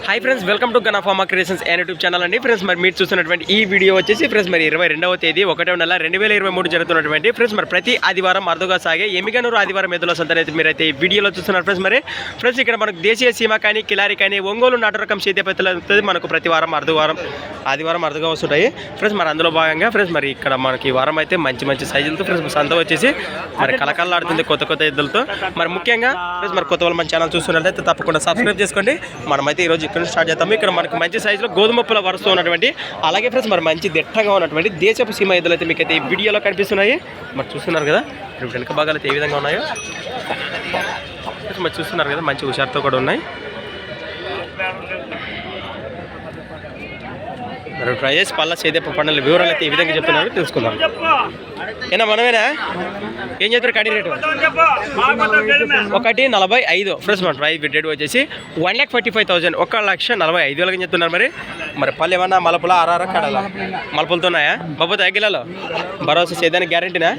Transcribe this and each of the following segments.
Hi friends welcome to गना pharma creations YouTube channel अंडी friends మరి మీరు చూస్తున్నటువంటి ఈ వీడియో వచ్చేసి ఫ్రెండ్స్ మరి 22వ తేదీ 1వ నెల 2023 జరుగుతున్నటువంటి ఫ్రెండ్స్ మరి ప్రతి ఆదివారం అరుదుగా సాగే ఎమిగనూరు ఆదివారం ఎద్దుల సంతనైతే మీరైతే ఈ వీడియోలో చూస్తున్నారు ఫ్రెండ్స్ మరి ఫ్రెండ్స్ ఇక్కడ మనకు దేశీయ సీమ కానీ కిలారి కానీ ఒంగోలు నాటు రకం సేద్యపత్తులు మనకు ప్రతి వారం ఆదివారం అరుదుగా వస్తుంటాయి ఫ్రెండ్స్ మరి అందులో భాగంగా ఫ్రెండ్స్ మరి ఇక్కడ మనకి ఈ వారం అయితే మంచి సైజులతో ఫ్రెండ్స్ సంత వచ్చేసి మరి కలకల్లాడుతుంది కొత్త ఎద్దులతో మరి ముఖ్యంగా ఫ్రెండ్స్ మరి కొత్త వాళ్ళు మన ఛానల్ చూస్తున్నట్లయితే తప్పకుండా సబ్స్క్రైబ్ చేసుకోండి మనమైతే ఈ రోజు ఇక్కడ స్టార్ట్ చేద్దాము ఇక్కడ మనకు మంచి సైజులో గోధుమ పుల్ల వరుస ఉన్నటువంటి అలాగే ఫ్రెండ్స్ మరి మంచి దిట్టంగా ఉన్నటువంటి దేశపు సీమ ఎద్దులు అయితే మీకు అయితే ఈ వీడియోలో కనిపిస్తున్నాయి మరి చూస్తున్నారు కదా వెనుక భాగాలు అయితే ఏ విధంగా ఉన్నాయో మరి చూస్తున్నారు కదా మంచి హుషారుతో కూడా ఉన్నాయి మరి ట్రై చేసి పళ్ళ సేదప్ప పండుగల వివరాలు అయితే ఈ విధంగా చెప్తున్నారు తెలుసుకుందాం ఏనా మనమేనా ఏం చెప్తారు కడి రేటు 1,45,000 ఫ్రెండ్స్ మన ట్రై రేట్ వచ్చేసి 1,45,000 1,45,000 చెప్తున్నారు మరి పళ్ళు ఏమన్నా మలపుల ఆరారా కడాల మలపులతో ఉన్నాయా బాబు తగ్గిలలో భరోసా సేదానికి గ్యారంటీనా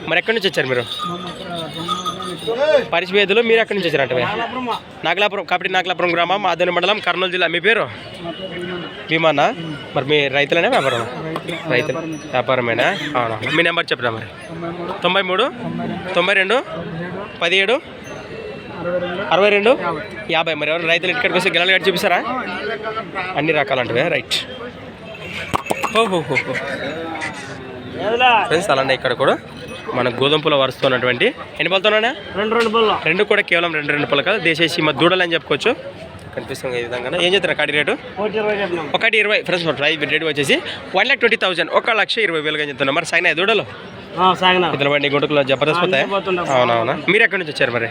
మరి ఎక్కడి నుంచి వచ్చారు మీరు పరిచివేదులు మీరు ఎక్కడి నుంచి వచ్చారంటే నాగలాపురం కాబట్టి నాగలాపురం గ్రామం ఆదోని మండలం కర్నూలు జిల్లా మీ పేరు భీమానా మరి మీ రైతులనే వ్యాపారం రైతులు వ్యాపారమేనా అవునా మీ నెంబర్ చెప్పరా మరి 93 92 17 62 50 మరి ఎవరు రైతులు ఇక్కడికి వస్తే గిలాలు కట్టి చూపిస్తారా అన్ని రకాలంటే రైట్ ఓహో ఫ్రెండ్స్ అలానే ఇక్కడ కూడా మన గోధుమ పూల వరుస్తున్నటువంటి ఎన్ని పళ్ళతోనే రెండు కూడా కేవలం రెండు పళ్ళు కాదు దేశీయ సీమ దూడలు అని చెప్పుకోవచ్చు కనిపిస్తుంది ఈ విధంగా ఏం చెప్తారు కాడి రేటు 1,20,000 ఫ్రెండ్స్ డ్రై రేట్ వచ్చేసి 1,20,000 1,20,000 చెప్తున్నా మరి సాగినాయి దూడలు ఇద్దరు బండి గుంటకులో జబర్దస్త్ పోతాయి అవునవునా మీరు ఎక్కడి నుంచి వచ్చారు మరి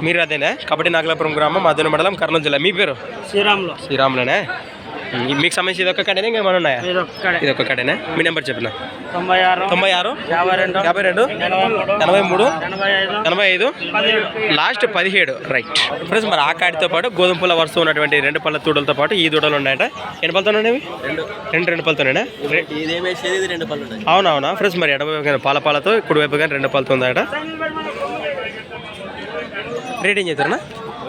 మీరు అదేనా కాబట్టి నాగలాపురం గ్రామం ఆదోని మండలం కర్నూలు జిల్లా మీ పేరు శ్రీరాములోనే మీకు సంబంధించి ఇది ఒక్క కడేనా ఇంకేమైనా ఉన్నాయా ఇది ఒక్క కడేనా మీ నెంబర్ చెప్పిన 96 52 83 85 లాస్ట్ 17 రైట్ ఫ్రెండ్స్ మరి ఆ కాడితో పాటు గోధుమ పూల వరుస ఉన్నటువంటి రెండు పళ్ళ తూడలతో పాటు ఈ దూడలు ఉన్నాయట ఎన్ని పళ్ళతో ఉన్నాయి రెండు పళ్ళతోనేనా అవునవునా ఫ్రెండ్స్ మరి ఎడమ పాలతో కుడివైపు కానీ రెండు పళ్ళతో ఉందట రేట్ ఏం చేస్తారన్నా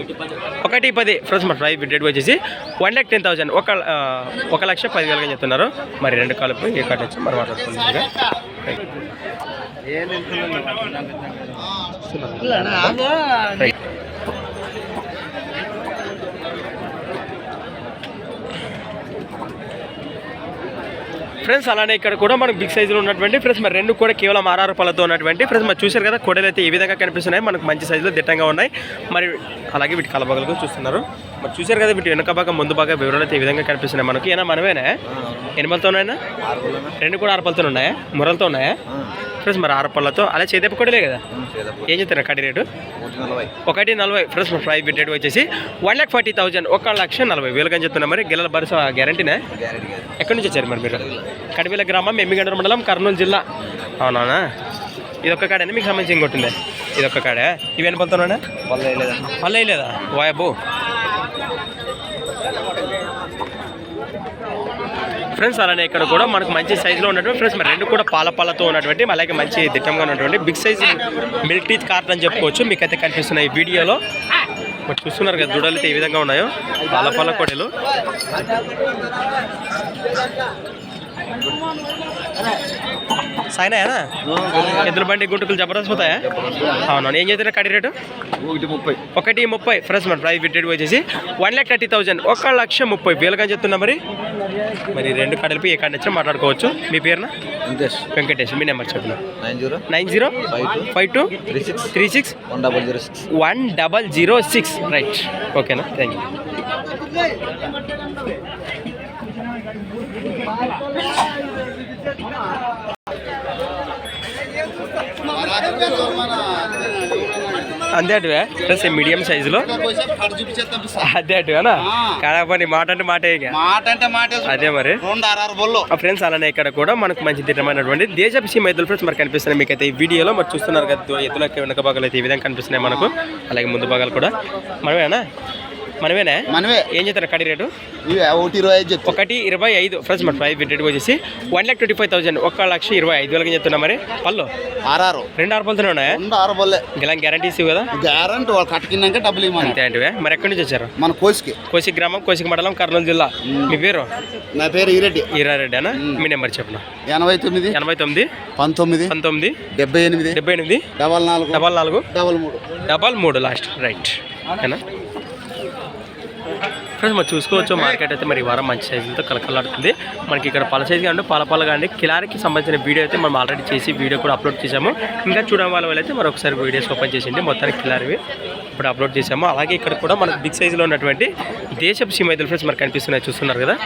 1,10,000 ఫ్రెండ్స్ మరి డ్రైవ్ రేట్ వచ్చేసి 1,10,000 1,10,000 చెప్తున్నారు మరి రెండు కాలుపు ఏ కాట వచ్చి మరి మాట్లాడుతుంది ఫ్రెండ్స్ అలానే ఇక్కడ కూడా మనకు బిగ్ సైజులో ఉన్నటువంటి ఫ్రెండ్స్ మరి రెండు కూడా కేవలం 6 పళ్ళతో ఉన్నటువంటి ఫ్రెండ్స్ మరి చూశారు కదా కొడలు అయితే ఈ విధంగా కనిపిస్తున్నాయి మనకు మంచి సైజులో దిట్టంగా ఉన్నాయి మరి అలాగే వీటి కలబగలకు చూస్తున్నారు మరి చూశారు కదా వీటి వెనుక భాగం ముందు భాగం వివరాలు అయితే ఈ విధంగా కనిపిస్తున్నాయి మనకి ఏనా మనమేనా ఎన్ని పళ్ళతోనైనా రెండు కూడా 6 పళ్ళతో ఉన్నాయా మురలతో ఉన్నాయా ఫ్రెండ్స్ మరి 6 పళ్ళతో అలా చేదెప్ప కొడలే కదా ఏం చెప్తారు కడి రేటు 1,40,000 ఫ్రెండ్స్ మరి ప్రైస్ రేట్ వచ్చేసి 1,40,000 1,40,000 చెప్తున్నా మరి గిల్లల భరోసా గ్యారంటీనా ఎక్కడి నుంచి వచ్చారు మరి మీరు కడివేల గ్రామం ఎమ్మిగనూరు మండలం కర్నూలు జిల్లా అవునా ఇది ఒక్క కాడేనా మీకు సంబంధించి ఇంకోటి ఉంది ఇది ఒక్క కాడే ఇవి ఎన్ని పళ్ళతోనా పళ్ళు వేయలేదా వాయబో ఫ్రెండ్స్ అలానే ఇక్కడ కూడా మనకు మంచి సైజులో ఉన్నటువంటి ఫ్రెండ్స్ మరి రెండు కూడా పాలతో ఉన్నటువంటి అలాగే మంచి దిట్టంగా ఉన్నటువంటి big size milk teeth cart అని చెప్పుకోవచ్చు మీకైతే కనిపిస్తున్నాయి ఈ వీడియోలో మరి చూస్తున్నారు కదా దూడలు అయితే ఏ విధంగా ఉన్నాయో పాల కొడలు సాయినాయనా ఎద్దుల బండి గుంటుకులు జబర్దస్త్ పోతాయా అవునవును ఏం చేస్తున్నా కడి రేటు 1,30,000 ఫ్రెండ్స్ మన ప్రైస్ రేట్ వచ్చేసి 1,30,000 1,30,000 చెప్తున్నా మరి రెండు కడలపై ఏ కాడ నచ్చినా మాట్లాడుకోవచ్చు మీ పేరున వెంకటేష్ మీ నెంబర్ చెప్పిన 9052 36 1006 రైట్ ఓకేనా థ్యాంక్ యూ అంతే అటువే ప్లస్ మీడియం సైజులో అదే అటువేనా కాకపోతే మాట అంటే మాట అదే మరి ఫ్రెండ్స్ అలానే ఇక్కడ కూడా మనకు మంచి దిట్టమైనటువంటి దేశపు సీమ ఎద్దులు ఫ్రెండ్స్ మరి కనిపిస్తున్నాయి మీకైతే ఈ వీడియోలో మరి చూస్తున్నారు కదా ఎద్దులకి వెనక భాగాలు అయితే ఈ విధంగా కనిపిస్తున్నాయి మనకు అలాగే ముందు భాగాలు కూడా మనమేనా మనమేనా మనమే. ఏం చెప్తారు కడి రేటు? 1.25 చెప్తా. 1.25 ఫ్రెండ్స్ మన ప్రైస్ రేట్ వచ్చేసి 1,25,000 1,25,000 చెప్తున్నా. మరి పళ్ళు 6 2 6 పళ్ళుతోనే ఉన్నాయా? 6 పళ్ళే. ఇలా గ్యారంటీ ఇవ్వు కదా? గ్యారంటీ వాళ్ళు కట్టుకున్నాక డబ్బులు ఇవ్వమని. అంతే అంటే. మరి ఎక్కడి నుంచి వచ్చారు? మన కోసిక్ గ్రామం, కోసిక్ మండలం, కర్నూలు జిల్లా. మీ పేరు? నా పేరు ఈరెడ్డి. ఈరారెడ్డి అన్న. మీ నెంబర్ చెప్పనా? 89 89 19 19 78 78 44 44 33 33 లాస్ట్. రైట్ ఓకేనా ఫ్రెండ్స్? మరి చూసుకోవచ్చు మార్కెట్ అయితే మరి ఈ వారం మంచి సైజులతో కలకలాడుతుంది. మనకి ఇక్కడ పల సైజు కానీ పాల కానీ కిలారికి సంబంధించిన వీడియో అయితే మనం ఆల్రెడీ చేసి వీడియో కూడా అప్లోడ్ చేసాము. ఇంకా చూడడం వాళ్ళ అయితే మరొకసారి వీడియోస్ ఓపెన్ చేసిండి మొత్తానికి కిలారివి ఇప్పుడు అప్లోడ్ చేసాము. అలాగే ఇక్కడ కూడా మనకు బిగ్ సైజులో ఉన్నటువంటి దేశపు సీమైతులు ఫ్రెండ్స్ మరి కనిపిస్తున్నాయి, చూస్తున్నారు కదా.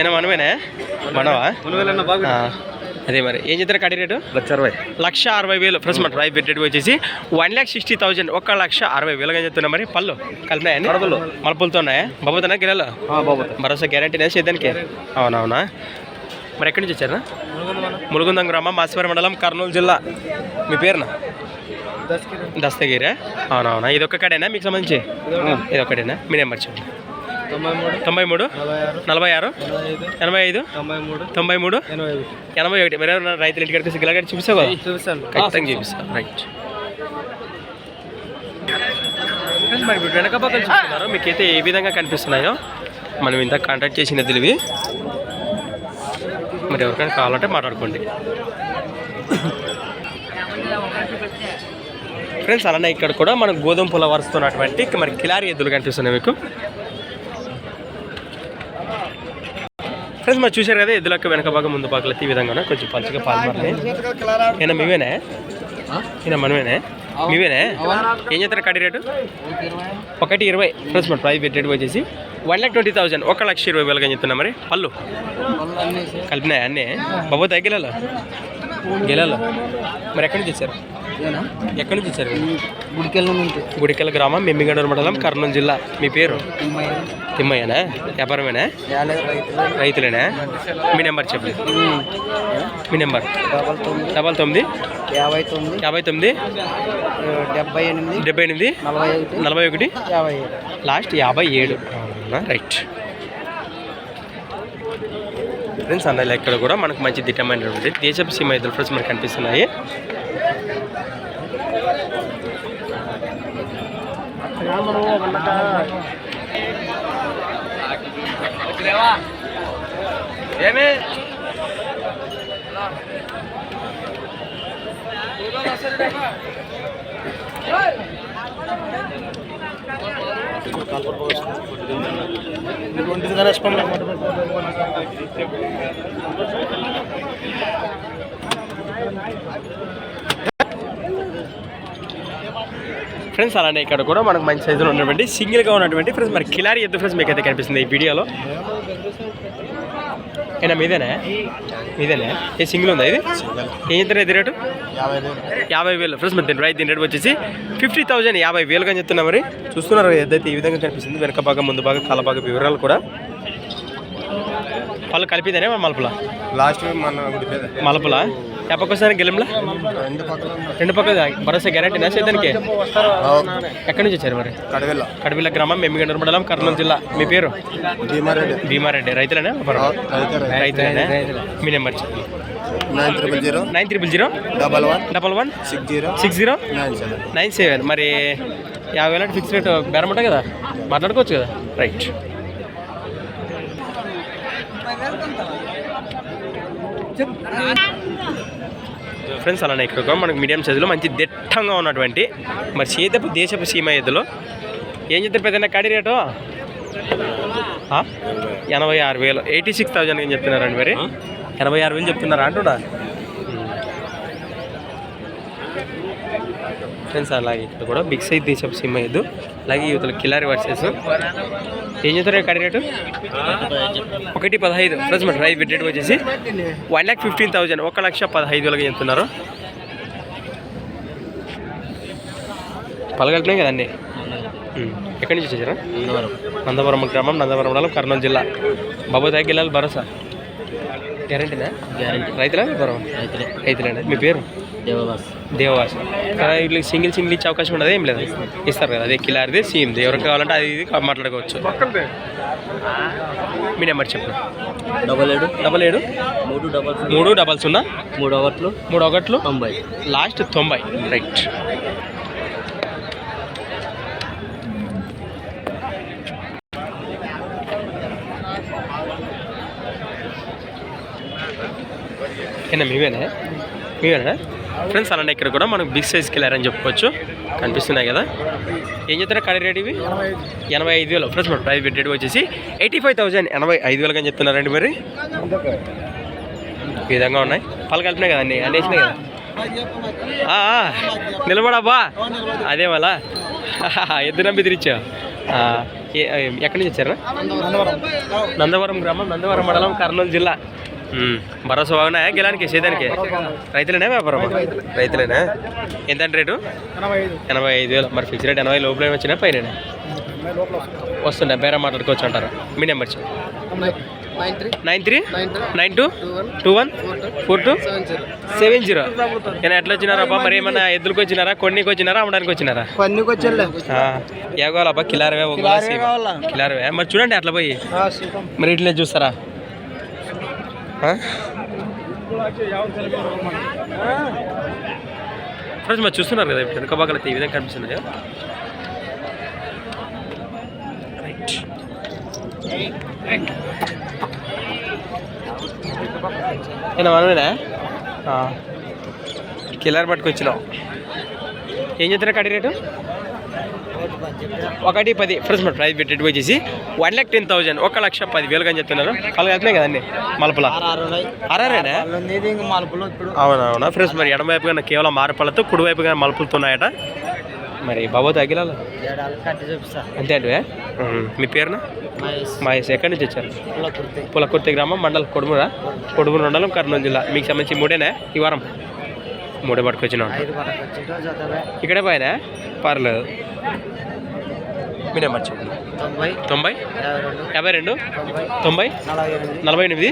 ఏనా మనమేనా? మనవా? అదే మరి ఏం చెప్తారు కడి రేటు? 1,60,000 ఫ్రెండ్స్ మన ప్రైస్ రేట్ వచ్చేసి 1,60,000 1,60,000 చెప్తున్నా. మరి పళ్ళు కలిపినాయని మలపులతో ఉన్నాయా? బాబోతున్నా గిరాలో భరోసా గ్యారంటీ సేద్యానికి? అవునవునా. మరి ఎక్కడి నుంచి వచ్చారా? ములుగుందం గ్రామం, మాసివరం మండలం, కర్నూలు జిల్లా. మీ పేరునా? దస్తగిరా? అవునవునా. ఇది ఒక్క కడేనా మీకు సంబంధించి? ఇది ఒక్కటేనా? మీ నెంబర్ చెప్పండి. 93 46 85 93 81. మరి ఎవరైనా రైతులు ఇంటికి వచ్చి గిలాగడి చూపిస్తావు కదా? ఖచ్చితంగా చూపిస్తాను. రైట్. మరి వెనక పక్కన చూస్తున్నారు మీకైతే ఏ విధంగా కనిపిస్తున్నాయో మనం ఇంత కాంటాక్ట్ చేసిన తెలివి. మరి ఎవరికైనా కావాలంటే మాట్లాడుకోండి ఫ్రెండ్స్. అలానే ఇక్కడ కూడా మనకు గోధుమ పొల వరుస్తున్నటువంటి మరి కిలారి ఎద్దులు కనిపిస్తున్నాయి మీకు ఫ్రెండ్స్. మరి చూశారు కదా ఎద్దులకి వెనక భాగం ముందు భాగంలో ఈ విధంగా కొంచెం పలుచగా పాల్మారినాయి. ఏనా మీవేనా? ఈయన మనమేనా? మీవేనా? ఏం చేస్తారు కడి రేటు? 1.20 ఫ్రెండ్స్ మన ప్రైస్ రేట్ వచ్చేసి 1,20,000 1,20,000 చెప్తున్నా. మరి పళ్ళు కలిపినాయా అన్నీ? బాబు తగ్గిలాలో గెలాలో. మరి ఎక్కడి నుంచి వచ్చారు? ఎక్కడి నుంచి వచ్చారు? గుడికెళ్ళ గ్రామం, మెమ్మిగండూరు మండలం, కర్నూలు జిల్లా. మీ పేరు? తిమ్మయ్యనా? వ్యాపారమేనా? రైతులేనా? మీ నెంబర్ చెప్పండి. మీ నెంబర్? 99 59 78 41 లాస్ట్ 57. Right friends. అందులో ఇక్కడ కూడా మనకు మంచి దిట్టమైనటువంటి దేశపు సీమైతులు ఫ్రెండ్స్ మనకు కనిపిస్తున్నాయి. ఏమే ఫ్రెండ్స్. అలానే ఇక్కడ కూడా మనకు మంచి సైజులో ఉన్నటువంటి సింగిల్గా ఉన్నటువంటి ఫ్రెండ్స్ మరి కిలారి ఎద్దు ఫ్రెండ్స్ మీకు అయితే కనిపిస్తుంది ఈ వీడియోలో. అయినా మీదేనా? ఏ సింగిల్ ఉందా ఇది? ఏం చెప్తారు ఇది రేటు? 50,000 ఫ్రెండ్స్. మరి దీని రేట్ వచ్చేసి 50,000 50,000 చెప్తున్నా. మరి చూస్తున్నారు ఎద్దైతే ఈ విధంగా కనిపిస్తుంది. వెనక భాగం ముందు భాగం కాల భాగం వివరాలు కూడా పళ్ళు కలిపిదేనే మలపుల లాస్ట్ మలపుల ఎప్పకొస్తాను గెలంలా? రెండు పక్కల భరోసా గ్యారంటీనా సేద్యానికి? ఎక్కడి నుంచి వచ్చారు? మరి కడవిల్ల గ్రామం, మెమ్మిగండూరు మండలం, కర్నూలు జిల్లా. మీ పేరు? భీమారెడ్డి. రైతులేనా? రైతులేనా? మీ నెంబర్ చెప్పండి. 900 11 60 97. మరి 50,000 ఫిక్స్ రేట్ బేరం ఉంటాయి కదా, మాట్లాడుకోవచ్చు కదా. Right friends. అలానే ఇక్కడ మనకు మీడియం సైజులో మంచి దిట్టంగా ఉన్నటువంటి మరి చేతపు దేశపు సీమ ఎద్దులో ఏం చెప్తారు పెద్ద కడి రేటు? 86,000 86,000 ఏం చెప్తున్నారండి? మరి 86,000 చెప్తున్నారా అంటున్నా ఫ్రెండ్స్. అలాగే ఇక్కడ కూడా బిగ్ సైజ్ దేశపు సీమ ఎద్దు, అలాగే యువతలు కిలారి వర్సెస్ ఏం చెప్తారు కడి రేటు? 1.15 ఫ్రెండ్స్. మన రైతు రేట్ వచ్చేసి 1,15,000 1,15,000 చెప్తున్నారు. పలగలిపినాయి కదండి. ఎక్కడి నుంచి వచ్చారా? నందవరం గ్రామం, నందవరం మండలం, కర్నూలు జిల్లా. బాబు తగ్గిల్లాలి భరోసా గ్యారంటీనా? రైతులా? రైతులేనా? మీ పేరు? దేవవాస వీటికి సింగిల్ ఇచ్చే అవకాశం ఉండదు ఏం లేదు ఇస్తారు కదా అదే కిలారిది సీమ్ది ఎవరికి కావాలంటే అది ఇది మాట్లాడుకోవచ్చు మీ నెంబర్ చెప్పు 77 3 ఒకట్లు లాస్ట్ 90 రైట్ ఏనా మీవేనా ఫ్రెండ్స్ అలానే ఇక్కడ కూడా మనకు బిగ్ సైజ్కి వెళ్ళారని చెప్పుకోవచ్చు కనిపిస్తున్నాయి కదా ఏం చెప్తారా కడి రేట్ ఇవి 85,000 ఫ్రెండ్స్ మన ప్రైస్ రేట్ వచ్చేసి 85,000 85,000 అని చెప్తున్నారండి మరి ఈ విధంగా ఉన్నాయి పళ్ళు కలిపినాయి కదా అన్నీ వేసినాయి కదా నిలబడబ్బా అదే మళ్ళా ఎద్దు నమ్మి తిరిచ్చా ఎక్కడి నుంచి వచ్చారా నందవరం గ్రామం నందవరం మండలం కర్నూలు జిల్లా భరోసా బాగున్నాయా గెలానికి సేదానికి రైతులేనా వ్యాపారం రైతులేనా ఎంత రేటు 85,000 మరి ఫిక్స్ రేట్ 80 లోపల వచ్చినా పైన వస్తుండే బేరా మాట్లాడుకోవచ్చు అంటారా మీ నెంబర్ చెప్పు 9392214270 నేను ఎట్లా వచ్చినారా అబ్బా మరి ఏమన్నా ఎద్దులకు వచ్చినారా కొన్నికి వచ్చినారా అమ్మడానికి వచ్చినారా ఏగోవాలబ్బా కిలారవే కిలారవే మరి చూడండి అట్లా పోయి మరి ఇట్లనే చూస్తారా ఫ్రెండ్స్ మరి చూస్తున్నారు కదా ఇప్పుడు వెనక భాగాలు అయితే ఈ విధంగా కనిపిస్తున్నాయి రైట్ ఏనా మనమేనా కిల్లర్ పట్టుకొచ్చినావు ఏం చెప్తున్నా కడి రేటు 110 ఫ్రెండ్స్ మరి ప్రైస్ పెట్టి వచ్చేసి 1,10,000 1,10,000 అని చెప్తున్నారు వాళ్ళు కలిపినాయి కదండి మలుపుల అరేనా అవునవునా ఫ్రెండ్స్ మరి ఎడమ వైపుగా కేవలం మారపళ్ళతో కుడివైపుగా మలుపులుతున్నాయట మరి బాబు తగ్గిలాలి అంతే అంటే మీ పేరున మహేష్ ఎక్కడి నుంచి వచ్చారు పులకుర్తి గ్రామం మండలం కొడుమూరు మండలం కర్నూలు జిల్లా మీకు సంబంధించి మూడేనా ఈ వారం మూడే పట్టుకొచ్చినా ఇక్కడే పోయినా పర్లేదు మీ నెంబర్ చెప్పండి 90 52 90 48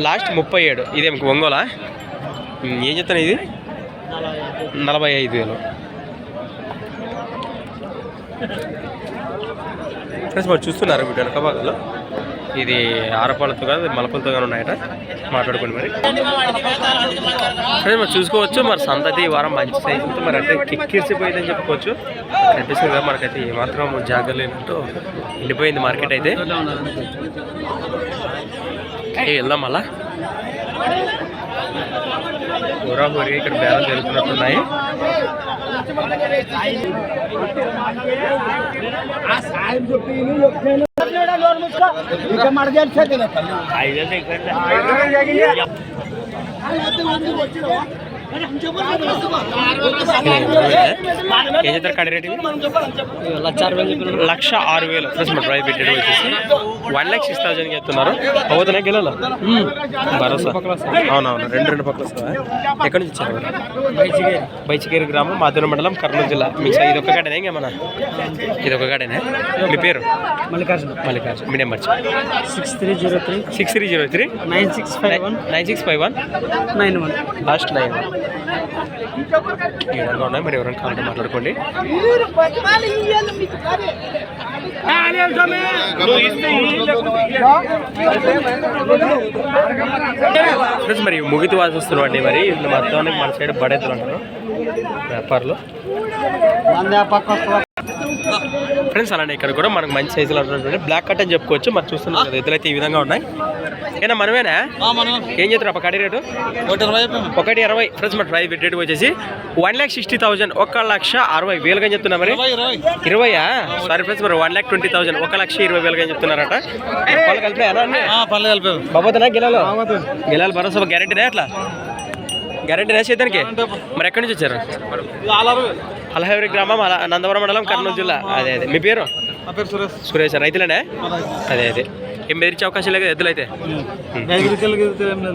లాస్ట్ 37 ఇదేమి ఒంగోలా ఏం చెప్తాను ఇది 45,000 ఫ్రెండ్స్ మరి చూస్తున్నారు వీటి వెనక భాగంలో ఇది ఆరపాలతో కాదు మలపలతో కానీ ఉన్నాయట మాట్లాడుకోండి మరి ఫ్రెండ్స్ మరి చూసుకోవచ్చు మరి సంతతి ఈ వారం మంచి సైజు మరి అంటే కిక్కిరిసిపోయిందని చెప్పుకోవచ్చు కనిపిస్తుంది కదా మనకైతే ఏమాత్రం జాగ్రత్త లేనట్టు ఎండిపోయింది మార్కెట్ అయితే వెళ్దాం మళ్ళా హోరీ ఇక్కడ బేరం జరుగుతున్నట్టున్నాయి ఏం చెప్తారు కడి రేటు 1,06,000 ప్లస్ మన ప్రైస్ పెట్టేది వచ్చేసి 1,06,000 చెప్తున్నారు అవుతున్నాయి గిలో భరోసా అవునవును రెండు పక్కల ఎక్కడి నుంచి ఇచ్చారు బైచికేరి గ్రామం మాధుర మండలం కర్నూలు జిల్లా మీకు ఇది ఒక్క గాడేనా ఇంకేమన్నా ఇది ఒక గాడేనా మీ పేరు మల్లికార్జున మీ నెంబర్ 6303 9651 లాస్ట్ 91 ఈ విధంగా ఉన్నాయి మరి ఎవరైనా కావాలంటే మాట్లాడుకోండి మరి ముగితి వాసి వస్తున్నామండి మరి మొత్తం మన సైడ్ బడేతులు అంటారు వ్యాపారులు ఫ్రెండ్స్ అలానే ఇక్కడ కూడా మనకు మంచి సైజులో ఉన్నటువంటి బ్లాక్ కట్ అని చెప్పుకోవచ్చు మరి చూస్తున్నాం కదా ఎదురైతే ఈ విధంగా ఉన్నాయి ఏనా మనమేనా ఏం చేస్తారు అప్ప కడి రేటు 1,20 ఫ్రెండ్స్ మరి ప్రైస్ రేటు వచ్చేసి 1,60,000 1,60,000 చెప్తున్నా మరి 20 సారీ ఫ్రెండ్స్ మరి 1,20,000 1,20,000 చెప్తున్నారట పళ్ళు కలిపి బాబోతున్నా గెలాలి భరోసా గ్యారెంటీనా ఎట్లా గ్యారెంటీనా చేతానికి మరి ఎక్కడి నుంచి వచ్చారు అలహేవరి గ్రామం నందవరం మండలం కర్నూలు జిల్లా అదే మీ పేరు సురేష్ రైతులేనే అదే ఏం బెదిరించే అవకాశం లేదు ఎద్దులైతే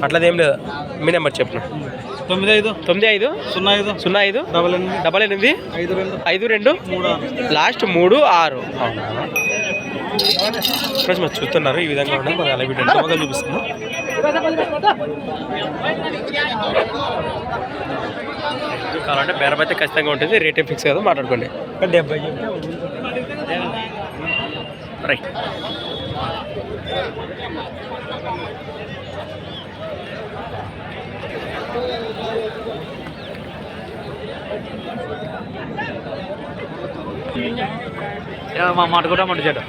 అట్లదేం లేదు మీ నెంబర్ చెప్పు 95058852 లాస్ట్ 36 ఫ్రెండ్స్ మరి చూస్తున్నారు ఈ విధంగా ఉన్నాయి మరి అలా వీడియో చూపిస్తున్నాం కావాలంటే బేరం అయితే ఖచ్చితంగా ఉంటుంది, రేట్ ఫిక్స్ కదా మాట్లాడుకోండి. 70 రైట్. మా మాట కూడా మాట చెడు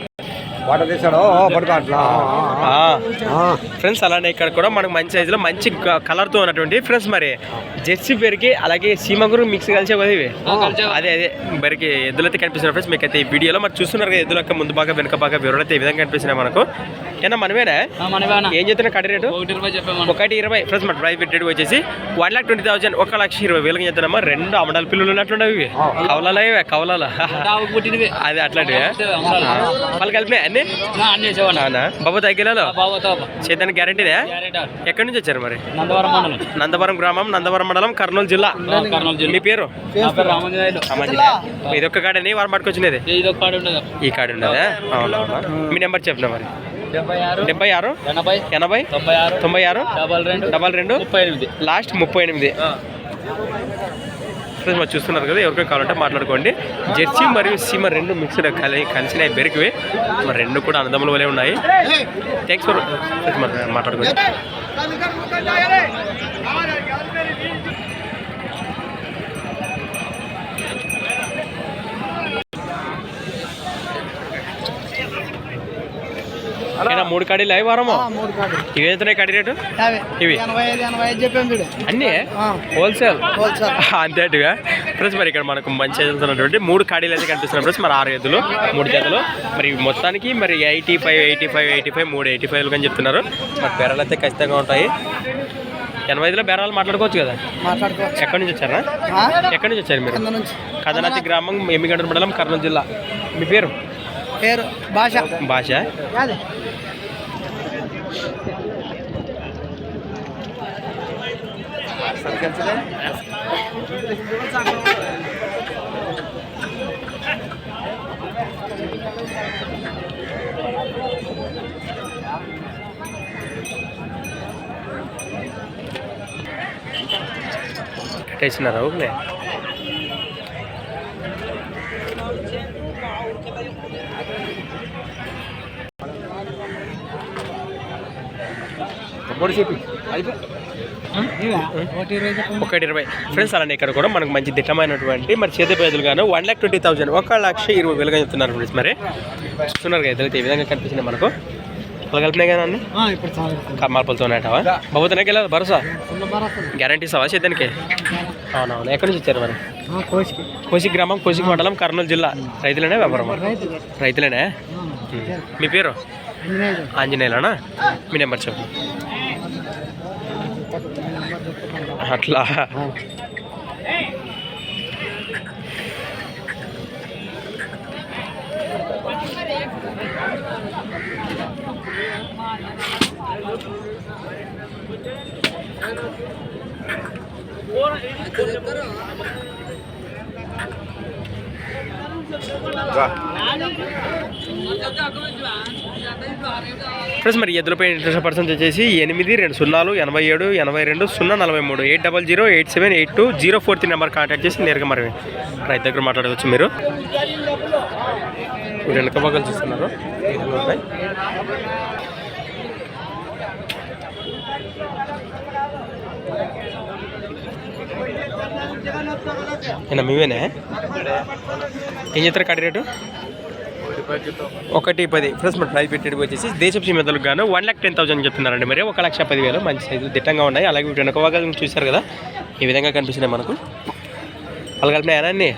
ఫ్రెండ్స్ అలానే ఇక్కడ కూడా మనకు మంచి సైజులో మంచి కలర్తో ఉన్నటువంటి ఫ్రెండ్స్ మరి జెర్సీ పేరుకి అలాగే సీమగురు మిక్స్ కలిసే కదా ఇవి. అదే బరికి ఎద్దులైతే కనిపిస్తున్నారు ఫ్రెండ్స్ మీకు అయితే ఈ వీడియోలో మరి చూస్తున్నారు కదా. ఎద్దులక్క ముందు బాగా వెనుక బాగా వివరాలు అయితే ఈ విధంగా కనిపిస్తున్నాయి మనకు. ఏనా మనమేనా ఏం చెప్తున్నా కడి రేటు 1,20,000 ఫ్రెండ్స్ మన ప్రైస్ రేట్ వచ్చేసి 1,20,000 1,20,000 చెప్తున్నామా. 2 అమడాల పిల్లలు ఉన్నట్లుండవు ఇవి. కవలాల అదే అట్లాంటివి వాళ్ళు కలిపినాయి అన్ని. బాబు తగ్గిలాలో చేద్దానికి గ్యారంటీనే. ఎక్కడి నుంచి వచ్చారు మరి? నందవరం గ్రామం, నందవరం మండలం, కర్నూలు జిల్లా. మీ పేరు? ఇదొక్క కాడని వారు పట్టుకొచ్చినది ఈ కాడ ఉండదా? అవునవునా. మీ నెంబర్ చెప్పిన మరి 76 80 96 22 లాస్ట్ 38. మరి చూస్తున్నారు కదా, ఎవరికైనా కావాలంటే మాట్లాడుకోండి. జెర్సీ మరియు సీమ 2 మిక్స్డ్ కలిసినాయి బెరికివి. మరి 2 కూడా అన్నదమ్ముల వలె ఉన్నాయి. థ్యాంక్స్ ఫర్ మరి మాట్లాడుకోండి. అయినా 3 కాడీలు అవి వారము. ఇవి ఎంతున్నాయి కాడీ రేటు? ఇవి అన్నీ హోల్సేల్ అంతేట్టుగా ఫ్రెండ్స్. మరి ఇక్కడ మనకు మంచి వెళ్తున్నటువంటి 3 కాడీలు అయితే కనిపిస్తున్నాయి ఫ్రెండ్స్. మరి 6 ఎద్దులు 3 జతలు. మరి మొత్తానికి మరి 85 3 85 అని చెప్తున్నారు. మరి బేరాలు అయితే ఖచ్చితంగా ఉంటాయి. 85లో బేరాలు మాట్లాడుకోవచ్చు కదా. ఎక్కడి నుంచి వచ్చారా? ఎక్కడి నుంచి వచ్చారు మీరు? కదనాతి గ్రామం, ఎమ్మిగండ్ర మండలం, కర్నూలు జిల్లా. మీ పేరు? భాష. కట్టేసినారా? ఓకే. $1,20,000 ఫ్రెండ్స్. అలానే ఇక్కడ కూడా మనకు మంచి దిట్టమైనటువంటి మరి చేతి పేదలు గాను 1,20,000 1,20,000 చెప్తున్నారు ఫ్రెండ్స్. మరి చూస్తున్నారు కదా ఎదురైతే ఈ విధంగా కనిపిస్తున్నాయి మనకు. అలా కలిపినాయి కదా అన్ని కమ్మాలపలతో ఉన్నాయటవా? బాబుతోనే వెళ్ళాలి భరోసా గ్యారంటీ ఇస్తావా చేద్దానికి? అవునవును. ఎక్కడి నుంచి వచ్చారు మరి? కోసిక్ గ్రామం, కోసిక్ మండలం, కర్నూలు జిల్లా. రైతులేనే వ్యాపారం? రైతులేనే. మీ పేరు? ఆంజనేయులనా? మీ నెంబర్ చెప్పు. అట్లా ఫ్రెండ్స్. మరి ఎద్దులపై ఇంట్రెస్ట్ పర్సెంట్ వచ్చేసి 82 87 82 043 800 87 82 043 నెంబర్ కాంటాక్ట్ చేసి నేరుగా మరి రైతు దగ్గర మాట్లాడవచ్చు మీరు. వెనక భాగాలు చూస్తున్నారు ఉంటాయి. అయినా మీవేనా? ఏం చెప్తారు కాడి రేటు? 1,10,000 ఫ్రెండ్స్. మన ప్రైస్ పెట్టేది వచ్చేసి దేశపు సీమెతలకు గాను 1,10,000 చెప్తున్నారండి. మరి 1,10,000 మంచి సైజులు దిట్టంగా ఉన్నాయి. అలాగే వెనక భాగాలు చూశారు కదా ఈ విధంగా కనిపిస్తున్నాయి మనకు. వాళ్ళు కలిపినాయా అన్నీ?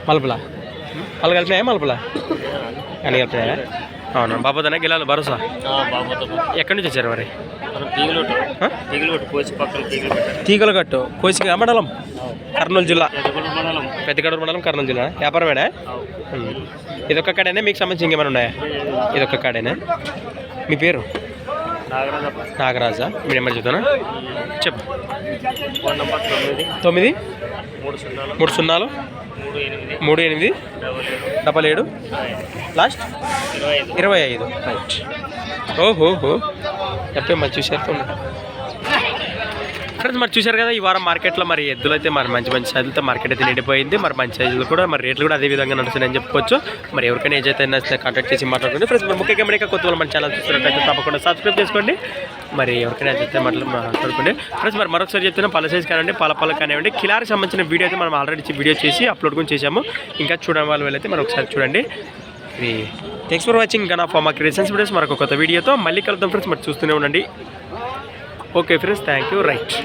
మలుపులా వాళ్ళు కలిపినాయా? మలుపులా అన్నీ కలిపినాయా? అవునా. బాబోదనా గెలాలి భరోసా. ఎక్కడి నుంచి వచ్చారు మరి? తీగలగట్టు, కోసిక మండలం, కర్నూలు జిల్లా. పెద్దగడూరు మండలం, కర్నూలు జిల్లా. వ్యాపారమేనా? ఇదొక్క కాడేనా? మీకు సంబంధించి ఇంకేమైనా ఉన్నాయా? ఇదొక్క కాడేనా? మీ పేరు? నాగరాజా. మీ నెంబర్ చెప్తానా? చెప్పు. 9 30 38 77 లాస్ట్ 25. రైట్. ఓహో. చెప్పే మరి చూసారు ఫ్రెండ్స్. మరి చూశారు కదా ఈ వారం మార్కెట్లో మరి ఎద్దులు అయితే మరి మంచి మంచి సైజులతో మార్కెట్ అయితే నిండిపోయింది. మరి మంచి సైజులు కూడా మరి రేట్లు కూడా అదే విధంగా నడుస్తున్నాయని చెప్పుకోవచ్చు. మరి ఎవరికైనా ఏదైతే నచ్చితే కాంటాక్ట్ చేసి మాట్లాడుకోండి ఫ్రెండ్స్. మరి ముఖ్యంగా మరి కొత్త వాళ్ళు మన ఛానల్ చూస్తున్నట్లయితే తప్పకుండా సబ్స్క్రైబ్ చేసుకోండి. మరి ఎవరికైనా అయితే మాట్లాడుకోండి ఫ్రెండ్స్. మరి మరొకసారి చెప్తున్నా పళ్ళ సైజ్ కానివ్వండి పాల కానివ్వండి కిలారికి సంబంధించిన వీడియో అయితే మనం ఆల్రెడీ వీడియో చేసి అప్లోడ్ కూడా చేసాము. ఇంకా చూడని వాళ్ళు వెళ్ళైతే మరి ఒకసారి చూడండి. Thanks for watching Gana pharma creations videos మరొక కొత్త వీడియోతో మళ్ళీ కలుద్దాం ఫ్రెండ్స్. మరి చూస్తూనే ఉండండి. Okay friends, thank you. Right.